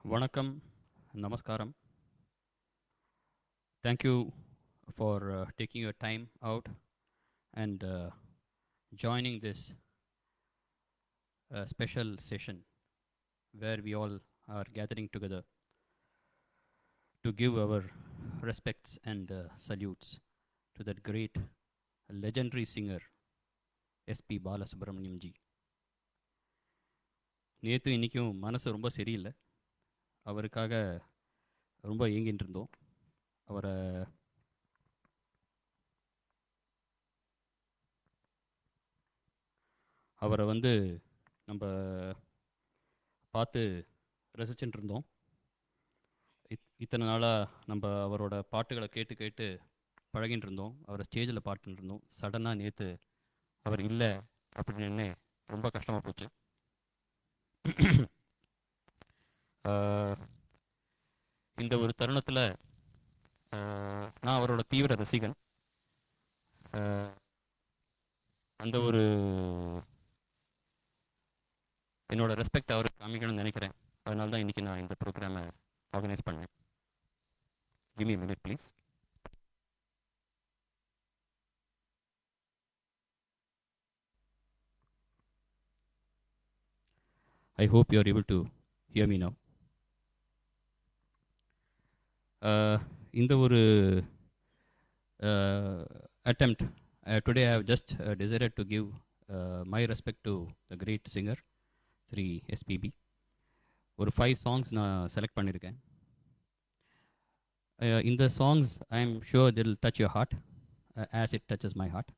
Vanakkam, Namaskaram. Thank you for taking your time out and joining this special session where we all are gathering together to give our respects and salutes to that great legendary singer S.P. Balasubramaniam ji. நேற்று இன்றைக்கும் மனசு ரொம்ப சரியில்லை. அவருக்காக ரொம்ப ஏங்கிட்டு இருந்தோம். அவரை வந்து நம்ம பார்த்து ரசிச்சுட்டு இருந்தோம். இத்தனை நாளாக நம்ம அவரோட பாட்டுகளை கேட்டு கேட்டு பழகிட்டு இருந்தோம். அவரை ஸ்டேஜில் பாட்டுட்டு இருந்தோம். சடனாக நேற்று அவர் இல்லை அப்படின்னு ரொம்ப கஷ்டமாக போச்சு. இந்த ஒரு தருணத்தில் நான் அவரோட தீவிர ரசிகன். அந்த ஒரு என்னோட ரெஸ்பெக்ட் அவருக்கு காமிக்கணும்னு நினைக்கிறேன். அதனால தான் இன்றைக்கி நான் இந்த ப்ரோக்ராமை ஆர்கனைஸ் பண்ணேன். Give me minute please. I hope you are able to hear me now. இந்த ஒரு attempt today I have just decided to give my respect to the great singer Sri SPB. ஒரு 5 songs நான் select பண்ணியிருக்கேன். இந்த songs I am sure they will touch your heart as it touches my heart.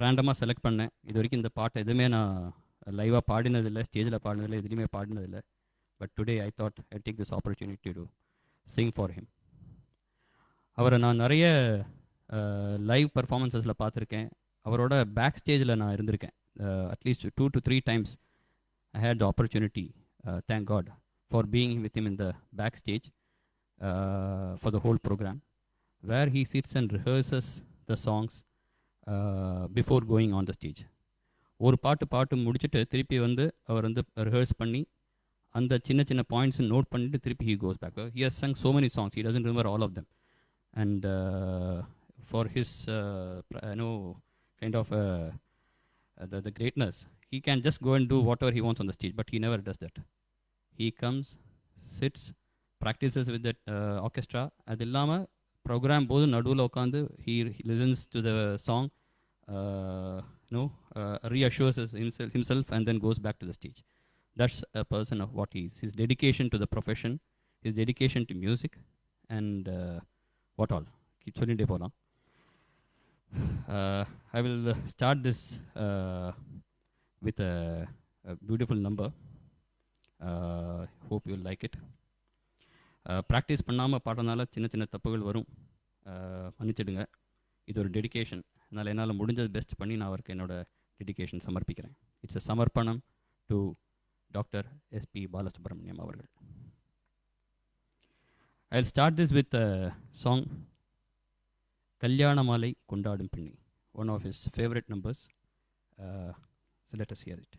ரேண்டமாக select பண்ணேன். இது வரைக்கும் இந்த பாட்டு எதுவுமே நான் லைவாக பாடினதில்லை, ஸ்டேஜில் பாடினதில்லை, எதுலேயுமே பாடினதில்லை. But today I thought I take this opportunity to sing for him. அவரை நான் நிறைய லைவ் பர்ஃபார்மன்ஸஸில் பார்த்துருக்கேன். அவரோட பேக் ஸ்டேஜில் நான் இருந்திருக்கேன். At least 2 to 3 times I had the opportunity, thank God, for being with him in the backstage for the whole program, where he sits and rehearses the songs before going on the stage. ஒரு பாட்டு முடிச்சுட்டு திருப்பி வந்து அவர் வந்து rehearse பண்ணி அந்த சின்ன சின்ன பாயிண்ட்ஸ் நோட் பண்ணிட்டு திருப்பி he goes back. He has sung so many songs, he doesn't remember all of them. And for his kind of the greatness, he can just go and do whatever he wants on the stage, but he never does that. He comes, sits, practices with that orchestra. அது இல்லாமல் program போது நடுவில் உட்காந்து he listens to the song, reassures himself and then goes back to the stage. That's a person of what he is. His dedication to the profession, his dedication to music, and what all. Keep சொல்லிட்டே போகலாம். I will start this with a beautiful number. Hope you'll like it. Practice பண்ணாமல் பாடுறதுனால சின்ன சின்ன தப்புகள் வரும், மன்னிச்சிடுங்க. இது ஒரு dedication. அதனால் என்னால் முடிஞ்சது பெஸ்ட் பண்ணி நான் அவருக்கு என்னோட டெடிக்கேஷன் சமர்ப்பிக்கிறேன். இட்ஸ் அ சமர்ப்பணம் டு டாக்டர் எஸ்பி பாலசுப்ரமணியம் அவர்கள். I will start this with song கல்யாண மாலை கொண்டாடும் பெண்ணே, one of his favourite numbers. So let us hear it.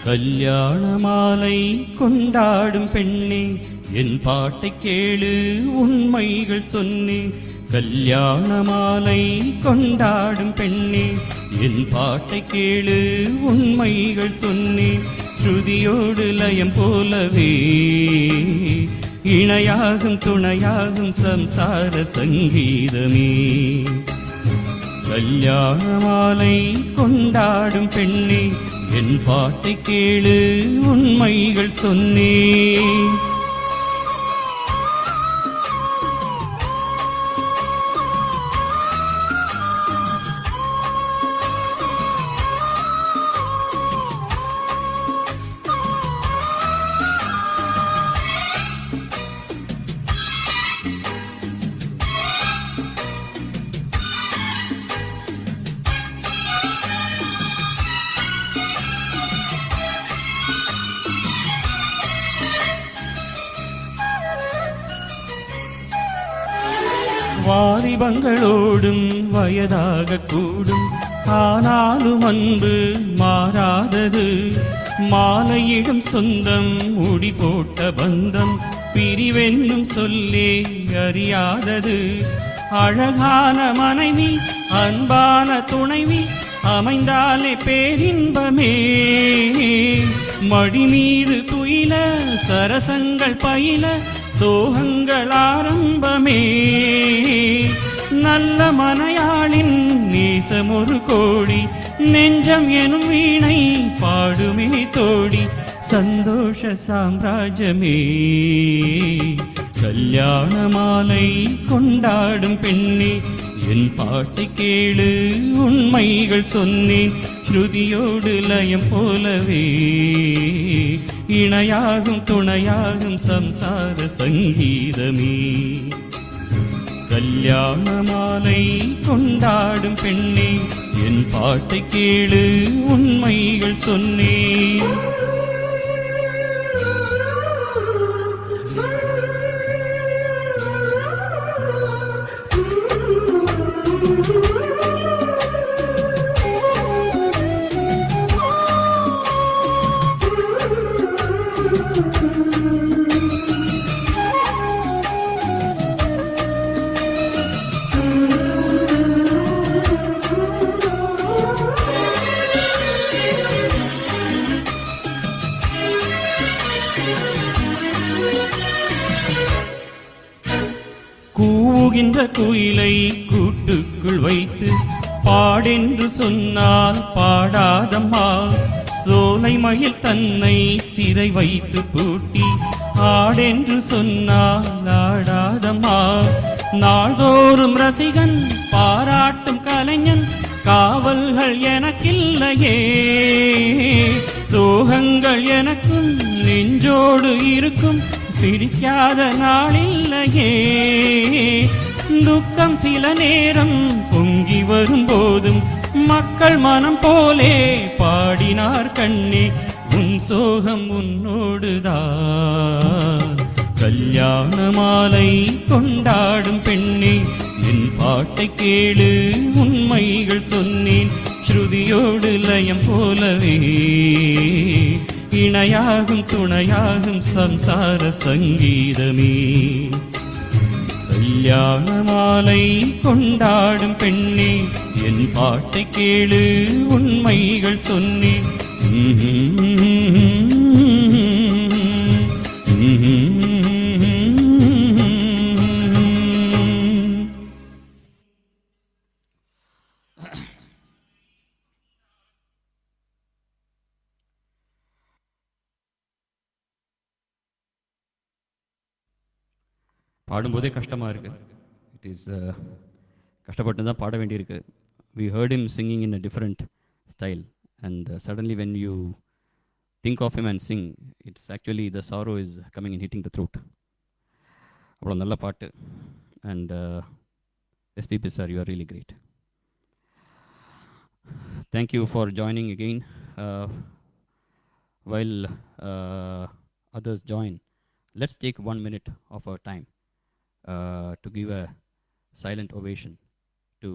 கல்யாண மாலை கொண்டாடும் பெண்ணே, என் பாட்டை கேளு உண்மைகள் சொன்னேன். கல்யாண மாலை கொண்டாடும் பெண்ணே, என் பாட்டை கேளு உண்மைகள் சொன்னேன். ஸ்ருதியோடு லயம் போலவே இணையாகும் துணையாகும் சம்சார சங்கீதமே. கல்யாண மாலை கொண்டாடும் பெண்ணே, என் பாட்டை கேளு உண்மைகள் சொன்னேன். வாலிபங்களோடும் வயதாக கூடும், ஆனாலும் அன்பு மாறாதது. மாலையிடும் சொந்தம் முடி போட்ட பந்தம், பிரிவென்னும் சொல்லே அறியாதது. அழகான மனைவி அன்பான துணைவி அமைந்தாலே பேரின்பமே. மடி மீது துயில சரசங்கள் பயில சோகங்கள் ஆரம்பமே. நல்ல மனையாளின் நேசம் ஒரு கோடி, நெஞ்சம் எனும் வீணை பாடுமே தோடி. சந்தோஷ சாம்ராஜ்யமே கல்யாண மாலை கொண்டாடும் பெண்ணே, என் பாட்டை கேளு உண்மைகள் சொன்னேன். ஸ்ருதியோடு லயம் போலவே இணையாகும் துணையாகும் சம்சார சங்கீதமே. கல்யாண மாலை கொண்டாடும் பெண்ணே, என் பாட்டை கேளு உண்மைகள் சொன்னேன். கூவுகின்ற குயிலை கூட்டுக்குள் வைத்து பாடென்று சொன்னால் பாடாதம்மா. சோலை மயில் தன்னை சிறை வைத்து பூட்டி ஆடென்று சொன்னால் ஆடாதம்மா. நாள்தோறும் ரசிகன் பாராட்டும் கலைஞன், காவல்கள் எனக்கில்லையே. சோகங்கள் எனக்கும் நெஞ்சோடு இருக்கும், சிரிக்காத நாளில்லையே. துக்கம் சில நேரம் பொங்கி வரும் போதும் மக்கள் மனம் போலே பாடினார் கண்ணே. உன் சோகம் உன்னோடுதான். கல்யாண மாலை கொண்டாடும் பெண்ணே, என் பாட்டை கேளு உண்மைகள் சொன்னேன். ஸ்ருதியோடு லயம் போலவே இணையாகும் துணையாகும் சம்சார சங்கீதமே. கல்யாண மாலை கொண்டாடும் பெண்ணே, என் பாட்டை கேளு உண்மைகள் சொன்னேன். பாடும்போதே கஷ்டமாக இருக்குது. இட் இஸ் கஷ்டப்பட்டு தான் பாட வேண்டியிருக்கு. We heard him singing in a different style, and suddenly when you think of him and sing, it's actually the sorrow is coming and hitting the throat. அவ்வளோ நல்ல பாட்டு. And SPB sir, you are really great. Thank you for joining again. While others join, let's take 1 minute of our time to give a silent ovation to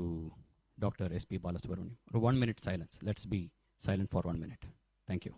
Dr. S.P. Balasubramaniam. 1 minute silence. Let's be silent for 1 minute. Thank you.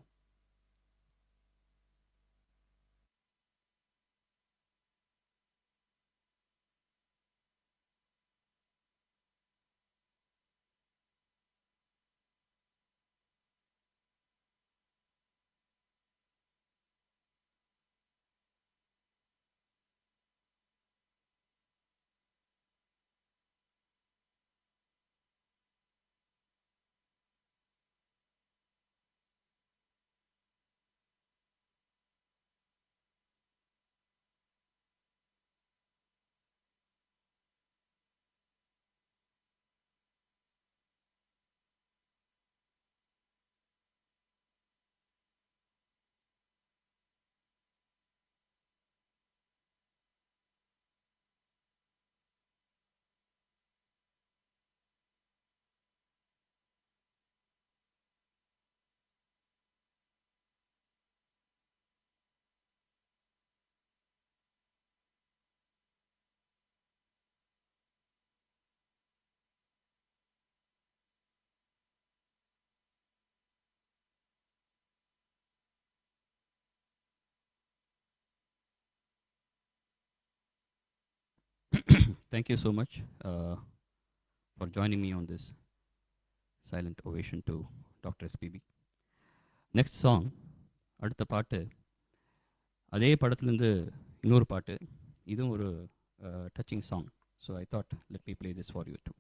thank you so much for joining me on this silent ovation to Dr. SPB. Next song, அடுத்த பாட்டு அதே படத்துலேருந்து இன்னொரு பாட்டு, இதுவும் ஒரு touching song. So I thought let me play this for you too.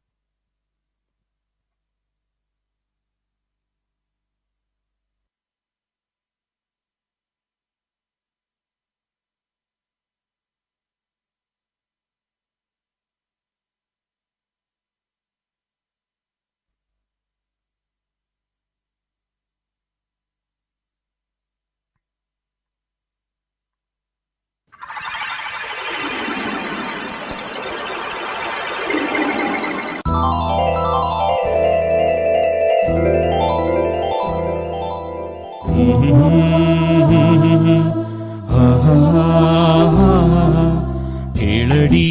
Keladi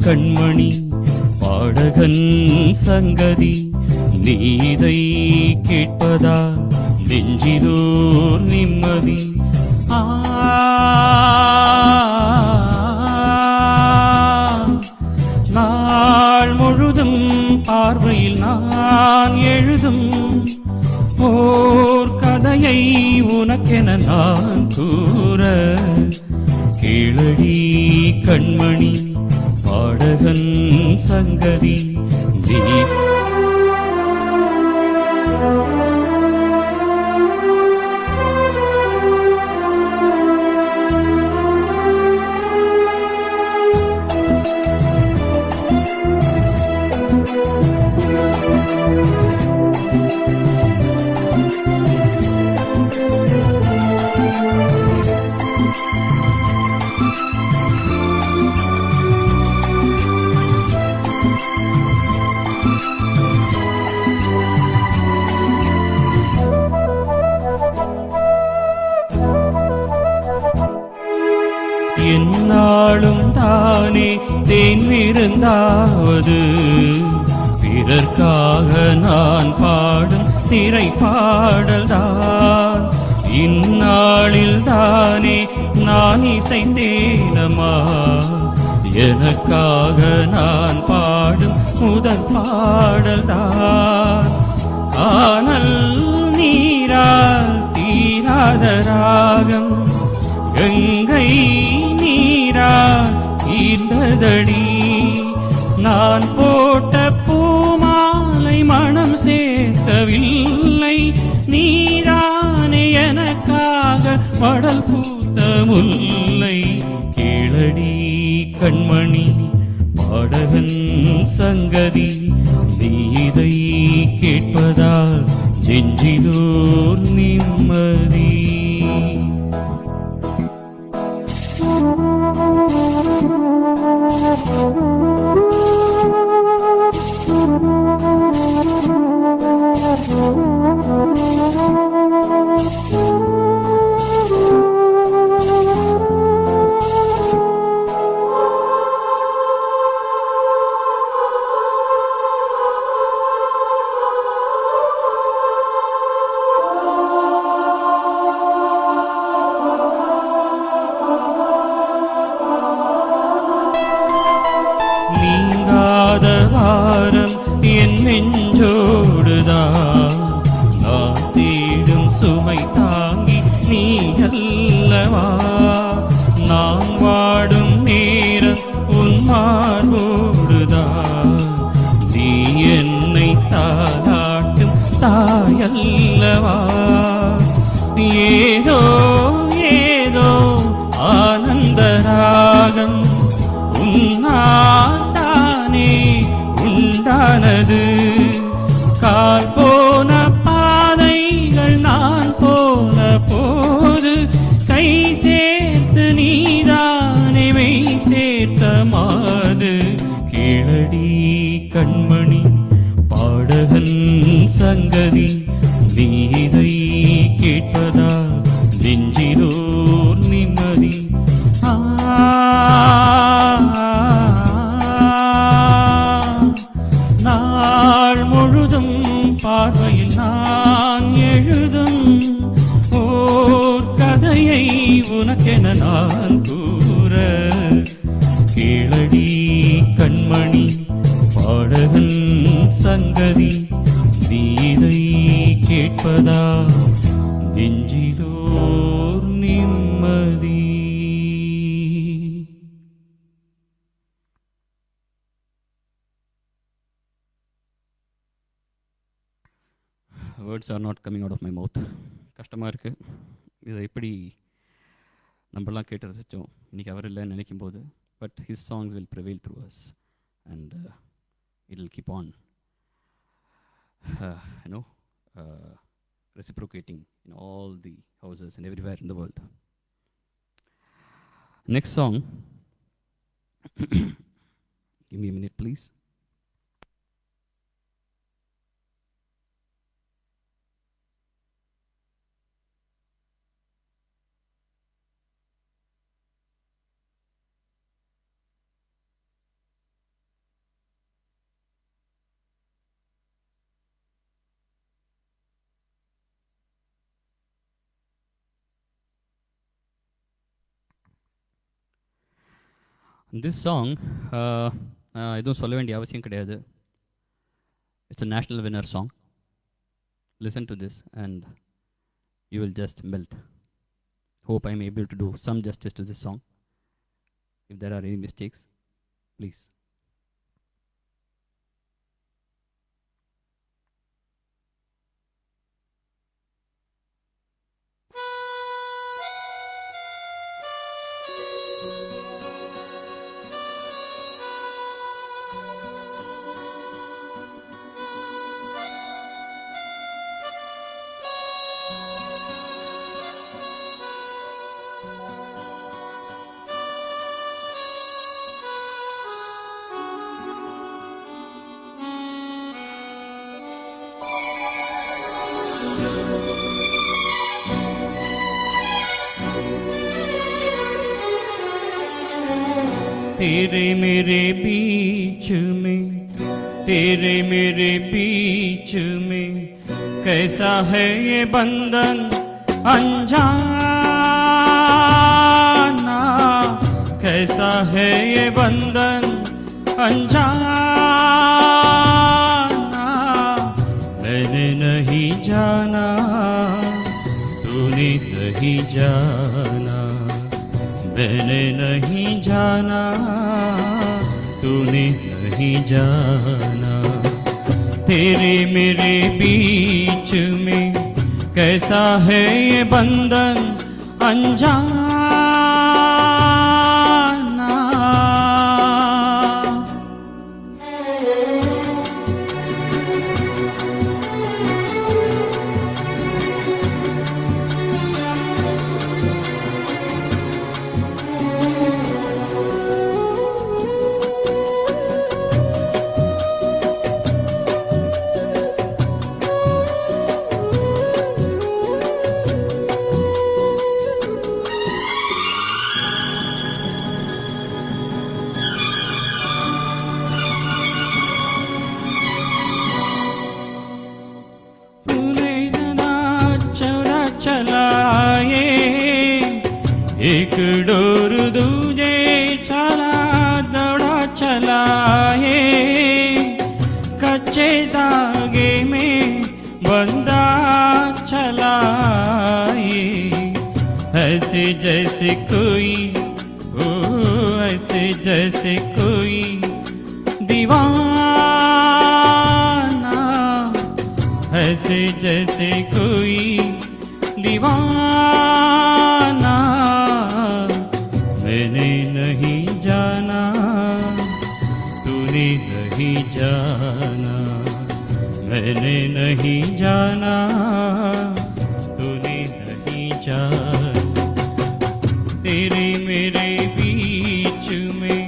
Kanmani பாடகன் சங்கதி, நீதை கேட்பதா நெஞ்சிலோர் நிம்மதி. நாள் முழுதும் பார்வையில் நான் எழுதும் ஓர் கதையை உனக்கென நான் கூற, கேளடி கண்மணி பாடகன் சங்கதி. என்னாலும் தானே தேன் விருந்தாவது, பிறர்க்காக நான் பாடும் திரை பாடல்தான். இந்நாளில் தானே நான் இசைத்தேனம்மா, எனக்காக நான் பாடும் முதல் பாடல்தான். கானல் நீரால் தீராத ராகம், கங்கை நீரால் ஈர்ந்ததடி. நான் போட்ட பூமாலை மனம் சேர்க்கவில்லை, நீரானே எனக்காக மடல் பூத்த முல்லை. கேளடி கண்மணி பாடகன் சங்கதி, நீதை கேட்பதால் நெஞ்சிலோர் நிம்மதி. என் நெஞ்சோடுதான் நான் தேடும் சுமை தாங்கி நீ அல்லவா. நான் வாடும் நேரம் உன் மார்போடுதான், நீ என்னை தாளாட்டும் தாயல்லவா. ஏதோ ஏதோ ஆனந்த ராகம் உன்னாதானே உண்டானது. கால் போன பாதைகள் நான் போன போது, கை சேர்த்து நீதானே மெய் சேர்த்த மாது. கேளடி கண்மணி பாடகன் சங்கதி, நீதை கேட்பதா நெஞ்சிலோர் நிம்மதி. நாள் முழுதும் பார்வையில் நான் எழுதும் ஓர் கதையை உனக்கென நான் கூற, கேளடி கண்மணி மணி பாடகன் சங்கதி நீதை கேட்பதா நெஞ்சிலோர் நிம்மதி. Words are not coming out of my mouth. கஷ்டமாக இருக்குது. இதை எப்படி நம்மலாம் கேட்டு ரசித்தோம், இன்றைக்கி அவர் இல்லைன்னு நினைக்கும் போது. But his songs will prevail through us and it will keep on reciprocating in all the houses and everywhere in the world. Next song. Give me a minute, please. This song, எதுவும் சொல்ல வேண்டிய அவசியம் கிடையாது. It's a national winner song. Listen to this and you will just melt. Hope I'm able to do some justice to this song. If there are any mistakes, please. तेरे मेरे बीच में, तेरे मेरे बीच में कैसा है ये बंधन अनजाना, कैसा है ये बंधन अनजाना। मैंने नहीं जाना, तूने नहीं जाना, मैंने नहीं जाना, तूने नहीं जाना। तेरे मेरे बीच में कैसा है ये बंधन अनजाना। एक डोर दूजे चला दौड़ा चलाए, कच्चे धागे में बंधा चलाए। ऐसे जैसे कोई, ओ ऐसे जैसे कोई दीवाना, ऐसे जैसे कोई दीवाना। मैंने नहीं जाना, तूने नहीं जाना, मैंने नहीं जाना, तूने नहीं जाना। तेरे मेरे बीच में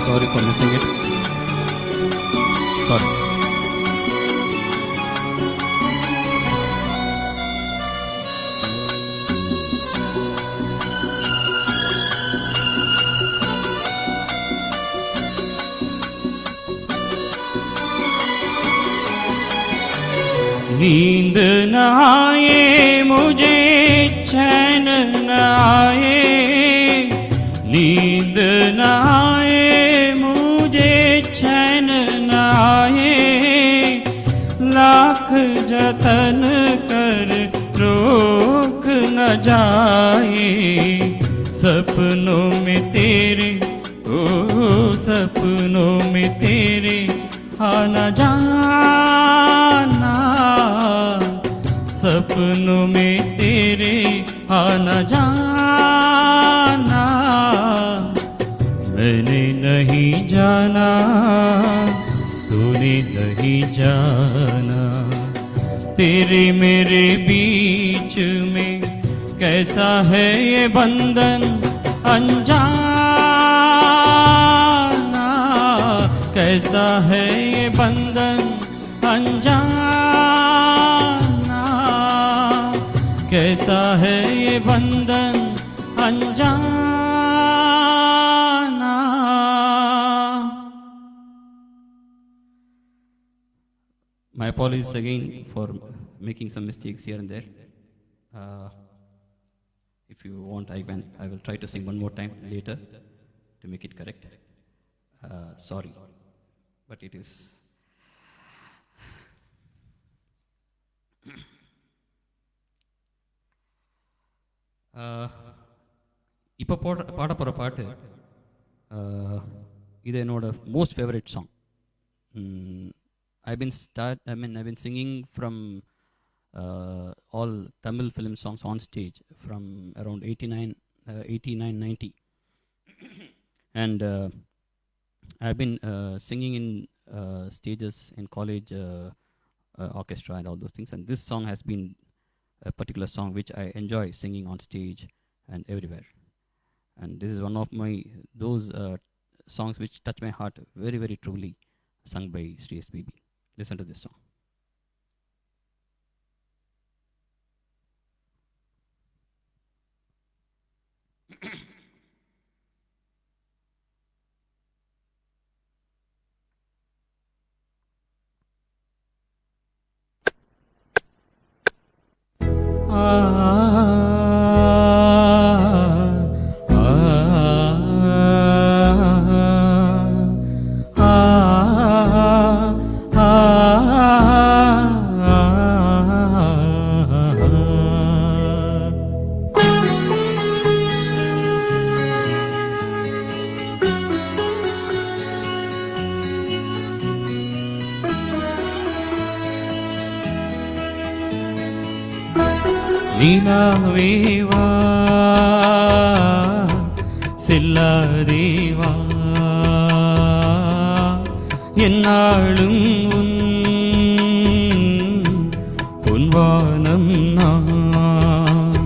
sorry for missing it. Sorry. नींद न आए मुझे चैन न आए, नींद न आए मुझे चैन न आए, लाख जतन कर रोक न जाए, सपनों में तेरे ओ सपनों में तेरे आना जाना, सपनों में तेरे आना जाना, मैंने नहीं जाना तूने नहीं जाना, तेरे मेरे बीच में कैसा है ये बंधन अनजाना, कैसा है ये बंधन अनजाना, कैसा है ये बंधन अनजाना। My apologies again for making some mistakes here and there. If you want, I will try to sing one more time later to make it correct. Sorry, but it is. இப்போ பாட போகிற பாட்டு இது என்னோட most favourite song. I've been singing from all Tamil film songs on stage from around 89, 90. And I've been singing in stages in college, orchestra and all those things. And this song has been a particular song which I enjoy singing on stage and everywhere. And this is one of those songs which touch my heart very, very truly, sung by Sri SPB. Listen to this song. நிலாவேவா செல்லாதேவா என்னாலும் உன் பொன்வானம் நான்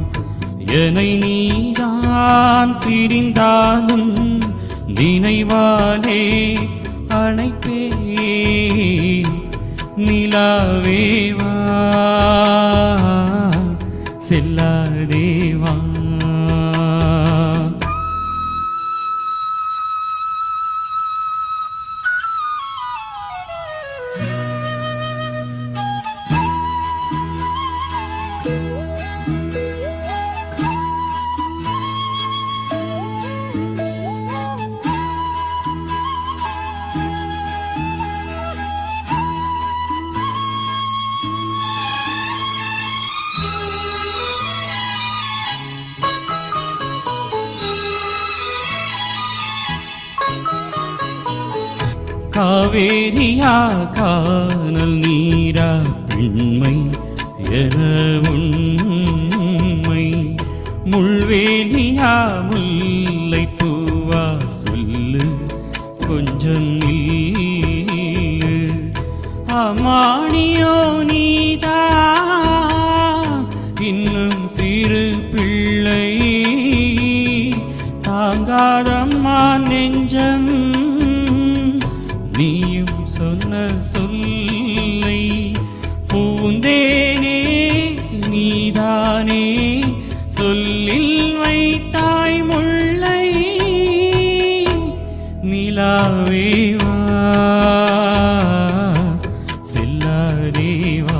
என்னை நீதான் பிரிந்தாலும் நினைவாலே அணைப்பே நிலாவேவா செல்லாதேவா காவேரியா கானல் நீரா பெண்மை என உண்மை முள்வேலியா முல்லை பூவா சொல்லு கொஞ்சம் நில்லு அம்மாடியோ நீதா இன்னும் சிறு பிள்ளை தாங்காதம்மா நெஞ்சம் நீயும் சொன்ன சொல்லை பூந்தேனே நீதானே சொல்லில் வைத்தாய் முல்லை நிலாவேவா செல்லாதேவா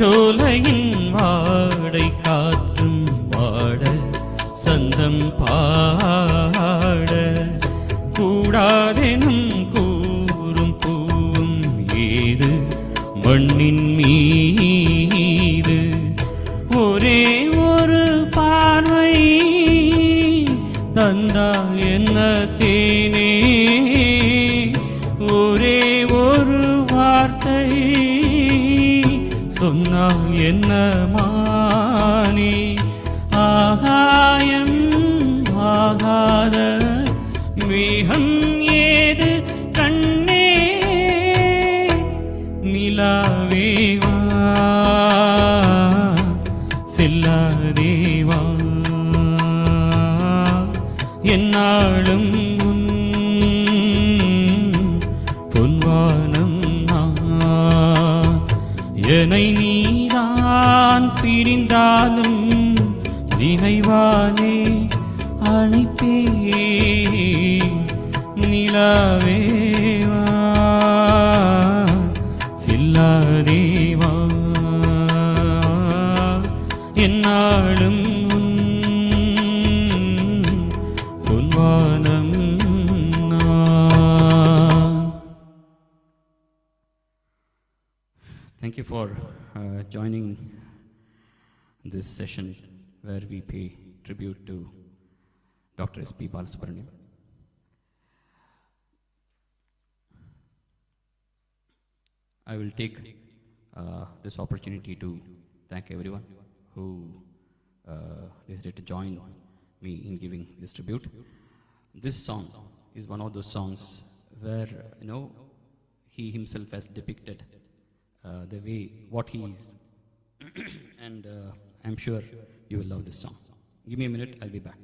பூஞ்சோலையின் வாடை காற்றும் வாட சந்தம் பாட கூடாதெனும் கூறும் பூவும் ஏது மண்ணின் மீது ஒரே ஒரு பார்வை தந்தால் என்ன தேனே ஒரே ஒரு வார்த்தை சொன்னால் என்ன மானே ஆகாயம் ஆகாத மேகம் ஏது கண்ணே நிலாவேவா செல்லாதேவா என்னாலும் உன் பொன்வானம் நான் என்னை நீதான் பிரிந்தாலும் நினைவானே அழைப்பே நிலாவேவா செல்லாதேவா என்னாலும் உன் பொன்வானம் நான். Thank you for joining this session where we pay tribute to Dr. S.P. Balasubramaniam. I will take this opportunity to thank everyone who decided to join me in giving this tribute. This song is one of those songs where he himself has depicted the way what he is, and I'm sure you will love this song. Give me a minute, I'll be back.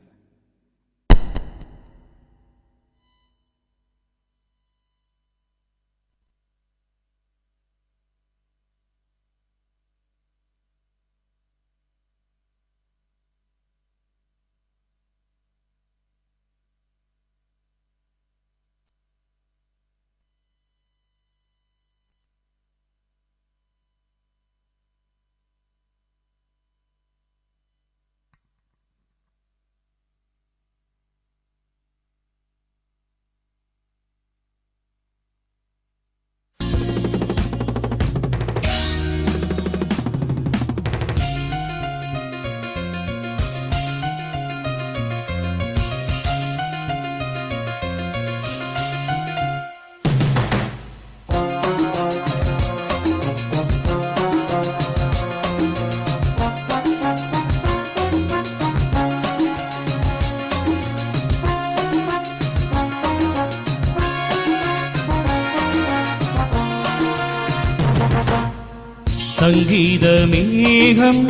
சங்கீத மேகம்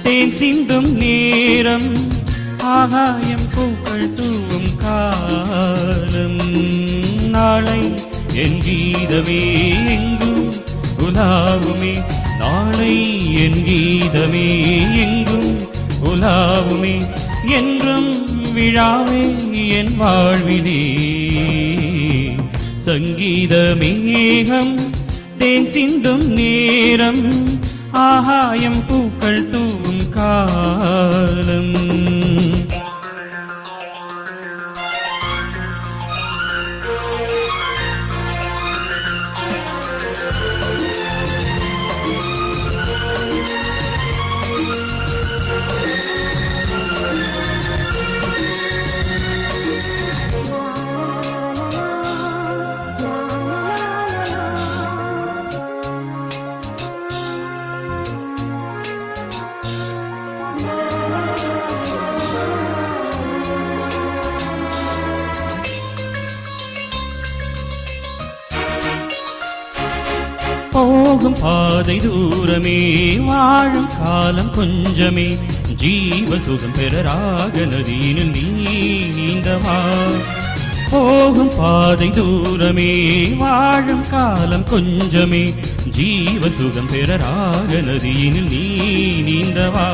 தேன் சிந்தும் நேரம் ஆகாயம் பூக்கள் தூவும் காலம் நாளை என் கீதமே எங்கும் உலாவுமே நாளை என் கீதமே எங்கும் உலாவுமே என்றும் விழாவே என் வாழ்விலே சங்கீத மேகம் தேன் சிந்தும் நேரம் ஆகாயம் பூக்கள் தூவும் காலம் போகும் பாதை தூரமே வாழும் காலம் கொஞ்சமே ஜீவ சுகம் பெறராக நதியினில் நீந்தவா போகும் பாதை தூரமே வாழும் காலம் கொஞ்சமே ஜீவ சுகம் பெறராக நதியினில் நீந்தவா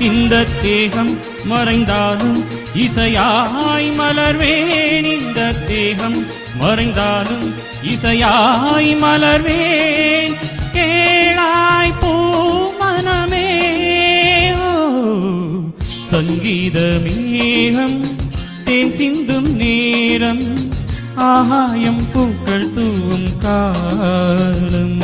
இந்த தேகம் மறைந்தாலும் இசையாய் மலர்வேன் இந்த தேகம் மறைந்தாலும் இசையாய் மலர்வேன் கேளாய் பூமா சங்கீத மேகம் தேன் சிந்தும் நேரம் ஆகாயம் பூக்கள் தூவும் காலம்.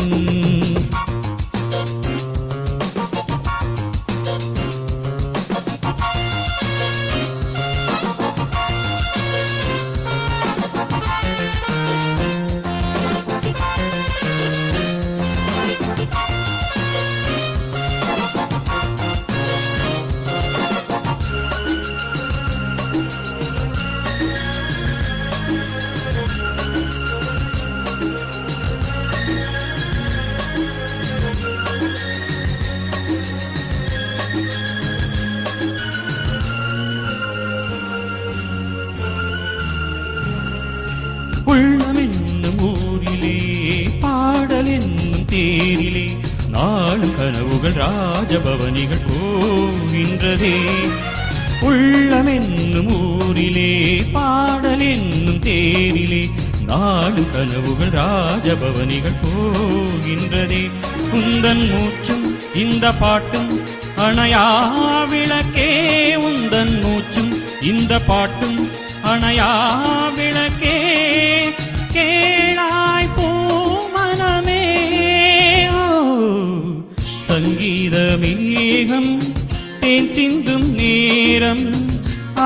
உள்ளம் என்னும் ஊரிலே பாடல் என்னும் தேரிலே நாளும் கனவுகள் ராஜபவனிகள் போகின்றதே. உள்ளம் என்னும் ஊரிலே பாடல் என்னும் தேரிலே நாளும் கனவுகள் ராஜபவனிகள் போகின்றதே. உந்தன் மூச்சும் இந்த பாட்டும் அணையா விளக்கே, உந்தன் மூச்சும் இந்த பாட்டும் அணையா விளக்கே, கேளாய் பூமனமே. சங்கீத மேகம் தேன் சிந்தும் நேரம்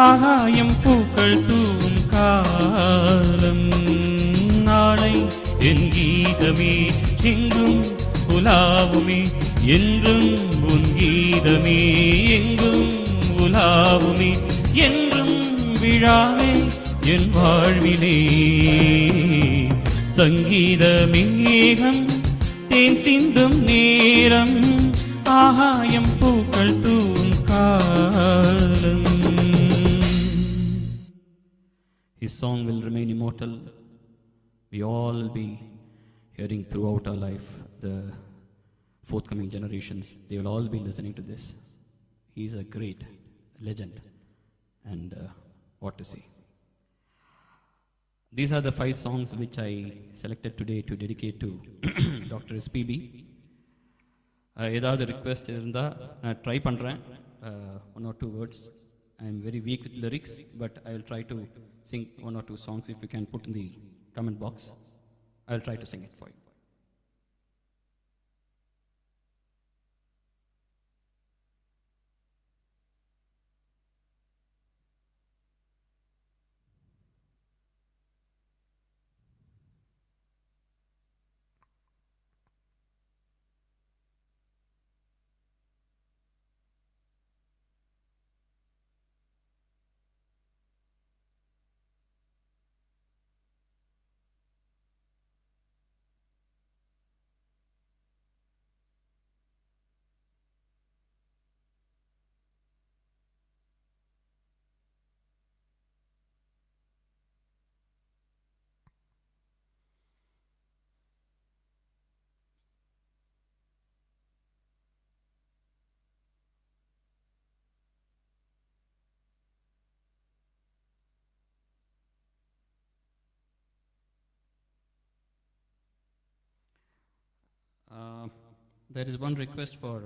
ஆகாயம் பூக்கள் தூவும் காலம். நாளை என் கீதமே எங்கும் உலாவுமே, என்றும் உன் கீதமே எங்கும் உலாவுமே, என்றும் விழாவே என் வாழ்விலே. சங்கீத மேகம் தேன் சிந்தும் நேரம் ஆகாயம் பூக்கள் தூவும் காலம். His song will remain immortal. We all will be hearing throughout our life. The forthcoming generations, they will all be listening to this. He is a great legend, and what to say. These are the 5 songs which I selected today to dedicate to Dr. SPB. ஏதாவது request இருந்தால் நான் try பண்ணுறேன். 1 or 2 words. I am very weak with lyrics, but I will try to sing 1 or 2 songs. If you can put in the comment box, I will try to sing it for you. There is one request for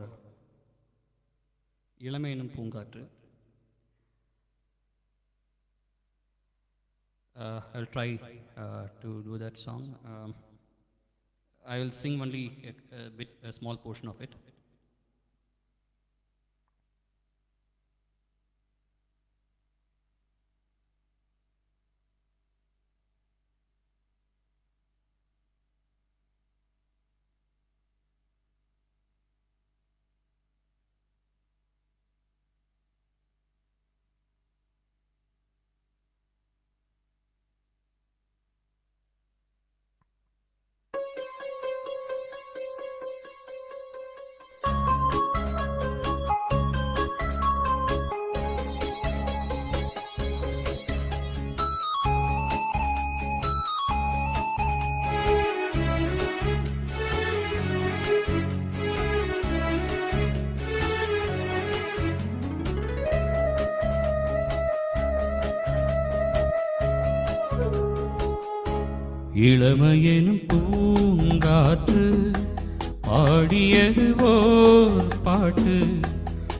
இளமை எனும் பூங்காற்று. I'll try to do that song. I will sing only a small portion of it. இளமையெனும் பூங்காற்று பாடியது ஓர் பாட்டு,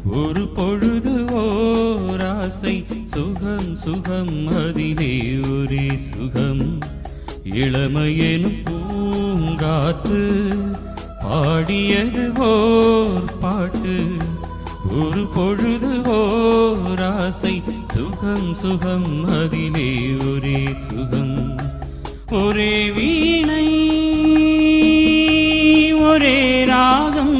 ஒரு பொழுது ஓராசை சுகம் சுகம் அதிலே ஒரே சுகம் இளமையெனும் பூங்காற்று பாடியது ஓர் பாட்டு ஒரு பொழுது ஓராசை சுகம் சுகம் அதிலே ஒரே சுகம் ஒரே வீணை ஒரே ராகம்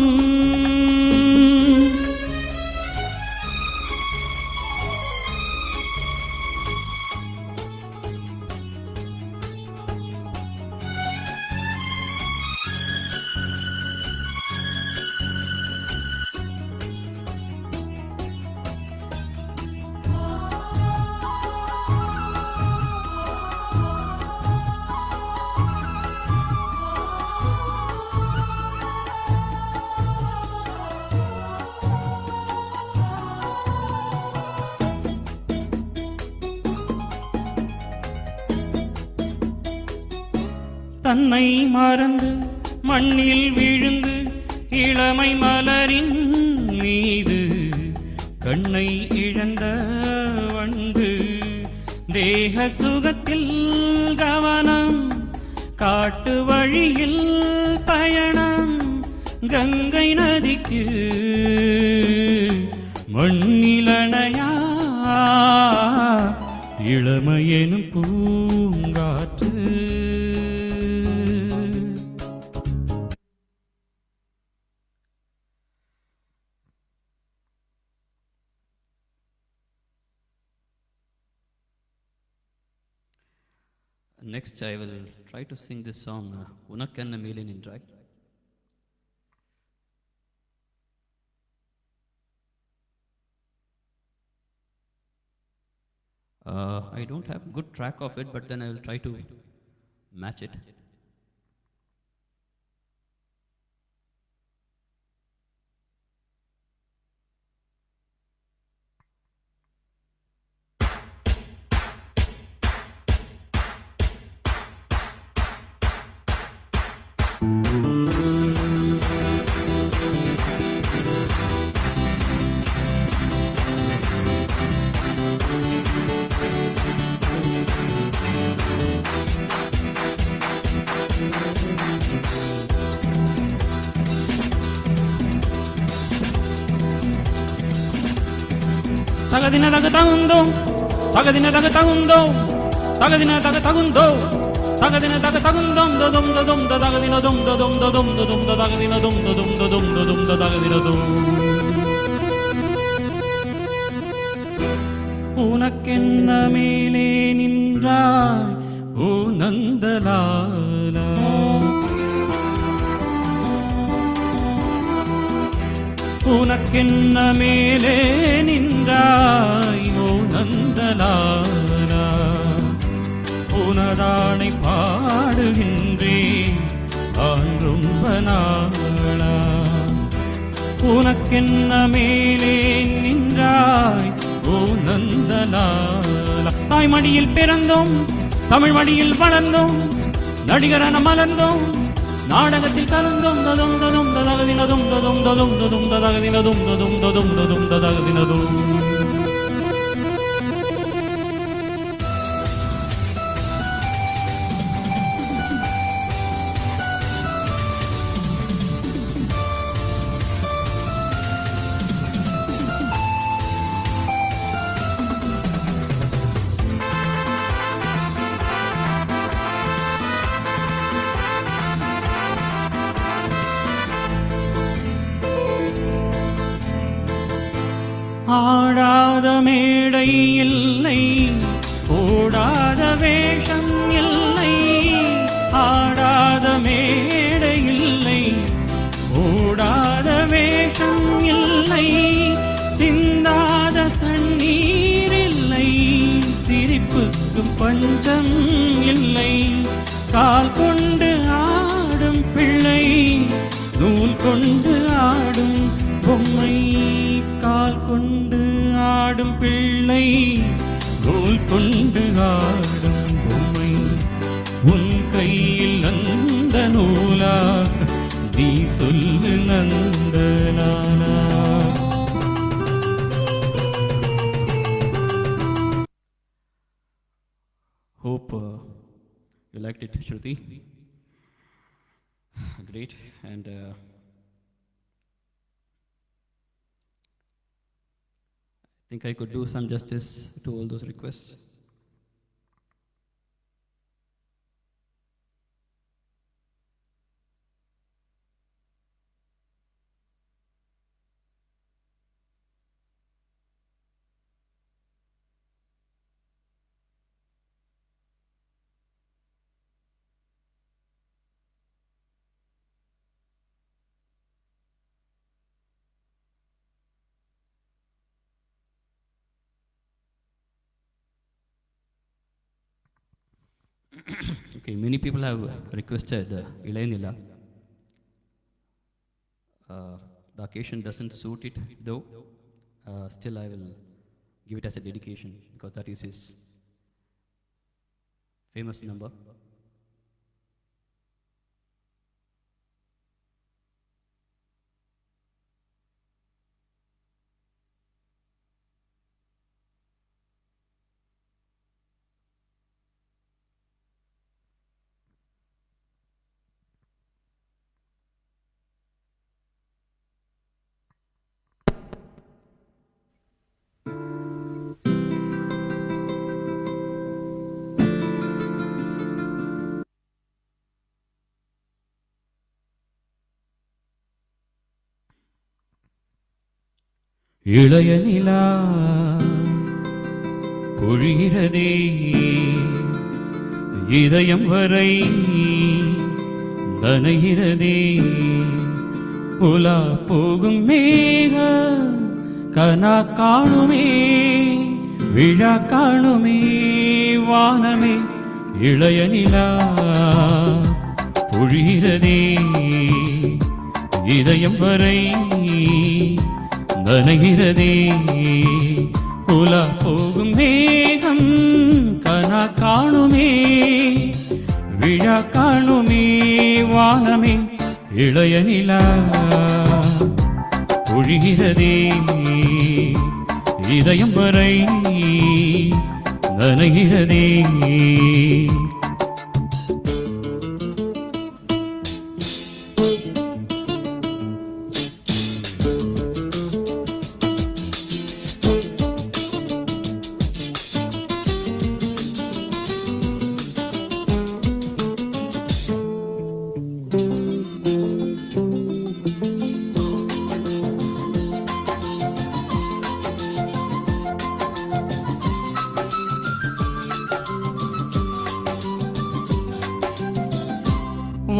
தன்னை மறந்து மண்ணில் விழுந்து இளமை மலரின் மீது கண்ணை இழந்த வண்டு தேக சுகத்தில் கவனம் காட்டு வழியில் பயணம் கங்கை நதிக்கு மண்ணிலணையா இளமையெனும் பூங்காற்று Next, I will try to sing this song, Unakkanna Meele Nindrai. I don't have good track of it, but then I will try to match it. தகதின தகுந்தோ தகதின தகுந்தோ தகதின தகுந்தோ தகதின தகுந்தோம் ததும் ததும் தகதின தும் ததும் ததும் ததும் தகதின தும் ததும் ததும் ததும் தகதின தும் உனக்கென்ன மேலே நின்றாய் ஓ நந்தலாலா உனக்கென்ன மேலே நின்றாய் ஓ நந்தலாலா உனதானை பாடுகின்றேன் நான் ரொம்ப நாளா உனக்கென்ன மேலே நின்றாய் ஓ நந்தலாலா தாய் மடியில் பிறந்தோம் தமிழ் மடியில் வளர்ந்தோம் நடிகரான மலர்ந்தோம் நாடகத்தில் கலந்தோம் ததும் ததும் ததகதினதும் ததும் ததும் ததும் ததகதினதும் ததும் ததும் ததும் ததகதினதும் ஆடாத மேடை இல்லை ஓடாத வேஷம் இல்லை ஆடாத மேடை இல்லை ஓடாத வேஷம் இல்லை சிந்தாத சண்ணீர் இல்லை சிரிப்புக்கும் பஞ்சம் இல்லை கால் கொண்டு ஆடும் பிள்ளை நூல் கொண்டு ஆடும் பொம்மை கால் கொண்டு ஆடும் பிள்ளை நூல் கொண்டு ஆடும் பொம்மை உன் கையில் அந்த நூலா நீ சொல்லு Nandalala You liked it, Shruti? Great. And I think I could do some justice to all those requests. Okay, many people have requested Ilanila. The occasion doesn't suit it, though. Still, I will give it as a dedication because that is his famous number. இளைய நிலா பொழிகிறதே இதயம் வரை நனைகிறதே உலா போகும் மேக கனா காணுமே விழா காணுமே வானமே இளைய நிலா பொழிகிறதே இதயம் வரை நனைகிறதே உலா போகும் மேகம் கனா காணுமே விழா காணுமே வானமே இளைய நிலா பொழிகிறதே இதயம் வரை நனைகிறதே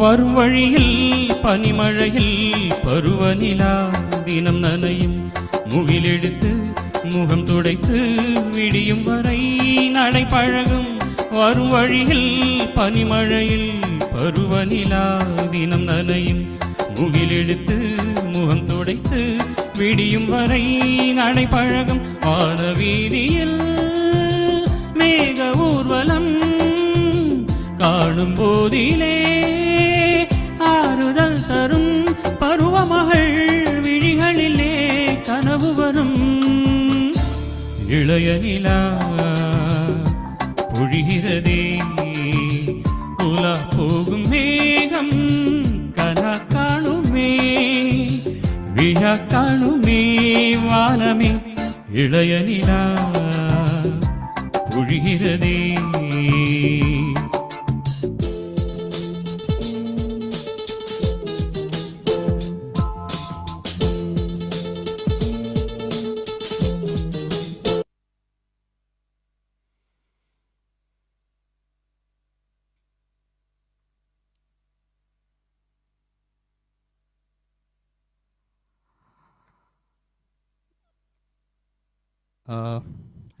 வரும் வழியில் பனிமழையில் பருவநிலா தினம் நனையும் முகிலெடுத்து முகம் துடைத்து விடியும் வரை நடைபழகும் வரும் வழியில் பனிமழையில் பருவநிலா தினம் நனையும் முகிலெடுத்து முகம் துடைத்து விடியும் வரை நடைபழகும் வானவீதியில் மேக ஊர்வலம் காணும் போதிலே ஆறுதல் தரும் பருவமகள் விழிகளிலே கனவு வரும் இளைய நிலா பொழிகிறதே உலா போகும் மேகம் கனா காணுமே விழா காணுமே வானமே இளைய நிலா பொழிகிறதே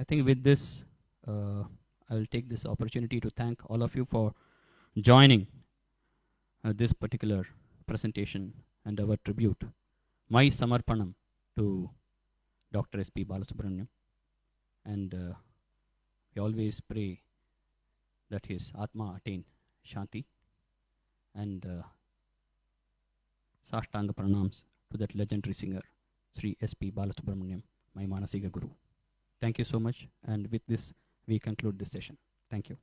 I think with this, I will take this opportunity to thank all of you for joining this particular presentation and our tribute, my Samarpanam to Dr. S.P. Balasubramaniam. And we always pray that his Atma attain Shanti. And Sashtanga Pranams to that legendary singer, Sri S.P. Balasubramaniam, my Manasiga Guru. Thank you so much, and with this, we conclude this session. Thank you.